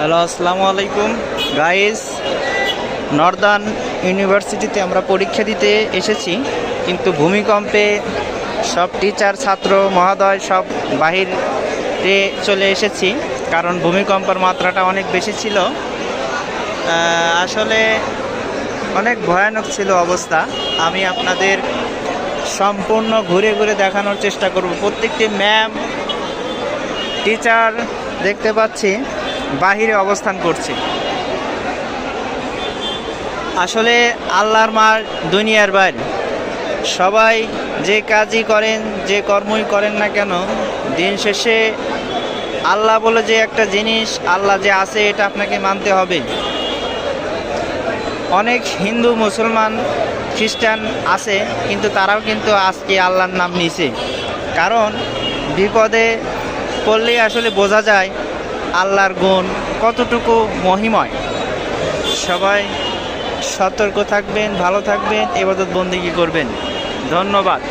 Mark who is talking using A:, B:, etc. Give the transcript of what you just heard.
A: Hello, আসসালামু আলাইকুম guys. Northern ইউনিভার্সিটিতে আমরা পরীক্ষা দিতে এসেছি, কিন্তু ভূমিকম্পে সব টিচার ছাত্র মহোদয় সব বাহিরে চলে এসেছি, কারণ ভূমিকম্পের মাত্রাটা অনেক বেশি ছিল। আসলে অনেক ভয়ানক ছিল অবস্থা। আমি আপনাদের সম্পূর্ণ ঘুরে ঘুরে দেখানোর চেষ্টা করব। প্রত্যেকটি ম্যাম টিচার দেখতে পাচ্ছি বাহিরে অবস্থান করছে। আসলে আল্লাহর মার দুনিয়ার বাইরে সবাই যে কাজই করেন, যে কর্মই করেন না কেন, দিন শেষে আল্লাহ বলে যে একটা জিনিস, আল্লাহ যে আছে এটা আপনাকে মানতে হবে। অনেক হিন্দু, মুসলমান, খ্রিস্টান আছে, কিন্তু তারাও কিন্তু আজকে আল্লাহর নাম নিছে। কারণ বিপদে পড়লেই আসলে বোঝা যায় আল্লাহর গুণ কতটুকু মহিময়। সবাই সতর্ক থাকবেন, ভালো থাকবেন, ইবাদত বন্দেগী করবেন। ধন্যবাদ।